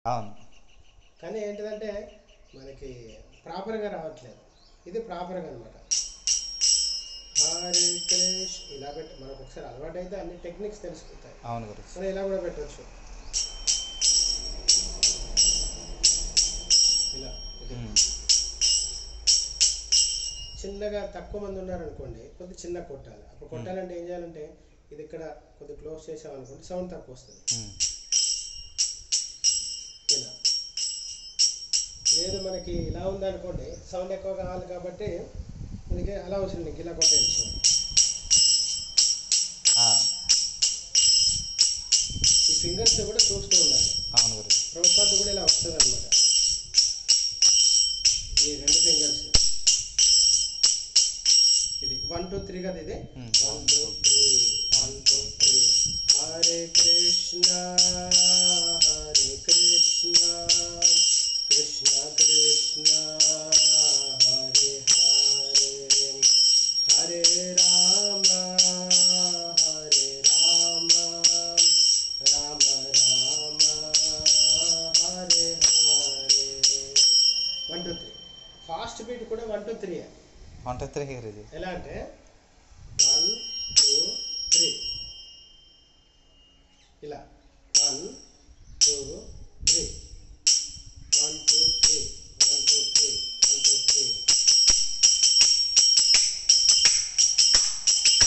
అవును. కానీ ఏంటిదంటే మనకి ప్రాపర్గా రావట్లేదు. ఇది ప్రాపర్గా అనమాట. హరే కృష్ణ ఇలా పెట్టి మనకు ఒకసారి అలవాటు అయితే అన్ని టెక్నిక్స్ తెలిసిపోతాయి. అవును గురుజీ. మనం ఇలా కూడా పెట్టవచ్చు. ఇలా చిన్నగా తక్కువ మంది ఉన్నారనుకోండి, కొద్ది చిన్న కొట్టాలి. అప్పుడు కొట్టాలంటే ఏం చేయాలంటే ఇది ఇక్కడ కొద్ది క్లోజ్ చేసామనుకోండి సౌండ్ తక్కువ వస్తుంది. ఇలా లేదు మనకి ఇలా ఉందనుకోండి సౌండ్ ఎక్కువ కావాలి కాబట్టి మనకి అలా అవసరం నీకు ఇలా కొట్టేయచ్చు. ఈ ఫింగర్స్ కూడా చూస్తూ ఉండాలి. అవును గురుజీ. ప్రభుపాద కూడా ఇలా వస్తుంది అనమాట. ఈ రెండు ఫింగర్స్ ఇది 1 2 3 కదా. ఇది 1 2 3 1 2 3 హరే కృష్ణ హరే కృష్ణ కృష్ణ కృష్ణ హరే హరే హరే రామ హరే రామ రామ రామ హరే హరే. 1 2 3 ఫాస్ట్ బీట్ కూడా 1 2 3 1 2 3 గురుజీ. ఎలా అంటే 1 2 3 ఇలా 1 2 3 1 2 3 1 2 3 1 2 3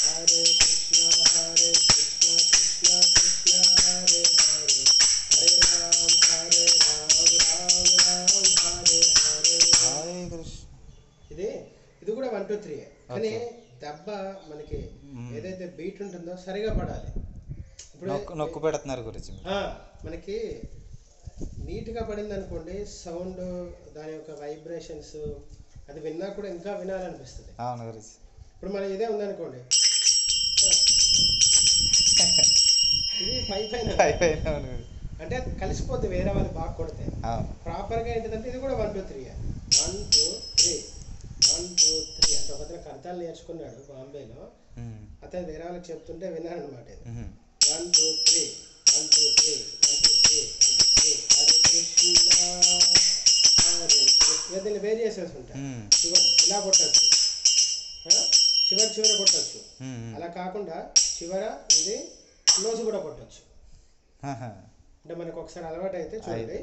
హరే కృష్ణ కృష్ణ కృష్ణ హరే హరే హరే రామ రామ రామ హరే హరే హరే కృష్ణ. ఇది కూడా 1 2 3 కానీ దెబ్బ మనకి ఏదైతే బీట్ ఉంటుందో సరిగా పడాలి. ఇప్పుడు నొక్కు పెడుతున్నారు గురించి. మనకి నీట్గా పడింది అనుకోండి సౌండ్ దాని యొక్క వైబ్రేషన్స్ అది విన్నా కూడా ఇంకా వినాలనిపిస్తుంది. అవును గురించి. ఇప్పుడు మనం ఇదే ఉందనుకోండి ఇది పై పైన అంటే కలిసిపోద్ది వేరే వాళ్ళు బాగా కొడితే. ప్రాపర్గా ఏంటిదంటే ఇది కూడా 1 2 3 1 2 3 1 2 3 అంటే ఒకతను కర్తాలు నేర్చుకున్నాడు బాంబేలో. అతను వేరే వాళ్ళకి చెప్తుంటే విన్నారనమాట. ఇది 1 2 3 1 2 3 1 2 3 1 2 3 హరే కృష్ణ హరే కృష్ణ. దీన్ని వేరియేషన్స్ ఉంటాయి. చివరి ఇలా కొట్టచ్చు, చివరి కొట్టచ్చు. అలా కాకుండా చివర ఇది క్లోజ్ కూడా కొట్టచ్చు. అంటే మనకు ఒకసారి అలవాటు అయితే చూడండి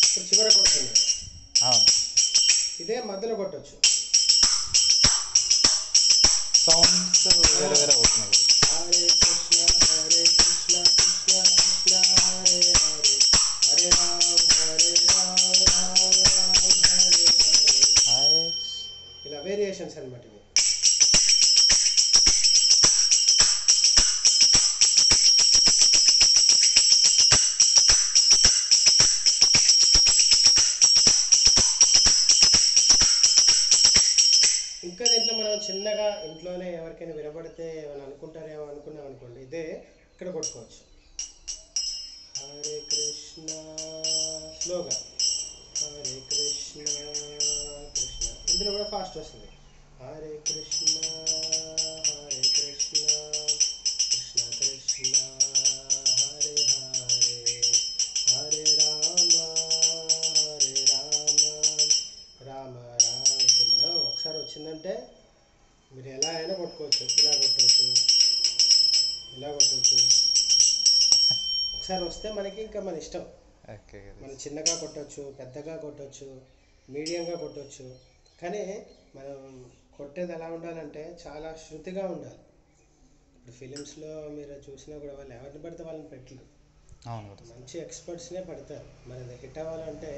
ఇప్పుడు చివర కొడుతుంది. ఇదే మధ్యలో కొట్టచ్చు. సౌండ్స్ వేరే వేరే అవుతున్నాయి. హరే కృష్ణ కృష్ణ కృష్ణ హరే హరే హరే రామ రామ రామ హరే హరే. ఇలా వేరియేషన్స్ అనమాట ఇవి. ఇంకా దీంట్లో మనం చిన్నగా ఇంట్లోనే ఎవరికైనా వినబడితే ఏమైనా అనుకుంటారేమో అనుకున్నాం అనుకోండి ఇదే ఇక్కడ కొట్టుకోవచ్చు. హరే కృష్ణ స్లోగా హరే కృష్ణ కృష్ణ. ఇందులో కూడా ఫాస్ట్ వస్తుంది. హరే కృష్ణ కృష్ణ కృష్ణ హరే హరే హరే రామ రామ రామ. మనం ఒకసారి వచ్చిందంటే మీరు ఎలా అయినా కొట్టుకోవచ్చు. ఇలా కొట్టవచ్చు, ఇలా కొట్టవచ్చు. ఒకసారి వస్తే మనకి ఇంకా మన ఇష్టం. మనం చిన్నగా కొట్టవచ్చు, పెద్దగా కొట్టవచ్చు, మీడియంగా కొట్టవచ్చు. కానీ మనం కొట్టేది ఎలా ఉండాలంటే చాలా శృతిగా ఉండాలి. ఇప్పుడు ఫిలిమ్స్లో మీరు చూసినా కూడా వాళ్ళు ఎవరిని పడితే వాళ్ళని పెట్టరు. మంచి ఎక్స్పర్ట్స్నే పడతారు. మరి హిట్ అవ్వాలంటే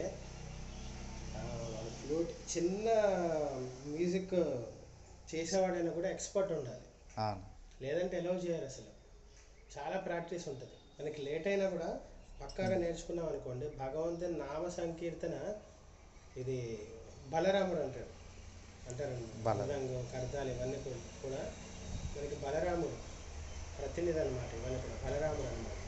ఫ్లూట్ చిన్న మ్యూజిక్ చేసేవాడైనా కూడా ఎక్స్పర్ట్ ఉండాలి. లేదంటే ఎలా చేయరు. అసలు చాలా ప్రాక్టీస్ ఉంటుంది. మనకి లేట్ అయినా కూడా పక్కాగా నేర్చుకున్నాం అనుకోండి. భగవంతుని నామ సంకీర్తన ఇది బలరాముడు అంటారు. బలరంగం కర్తాలు ఇవన్నీ కూడా మనకి బలరాముడు ప్రతినిధి అనమాట. ఇవన్నీ కూడా బలరాముడు అనమాట.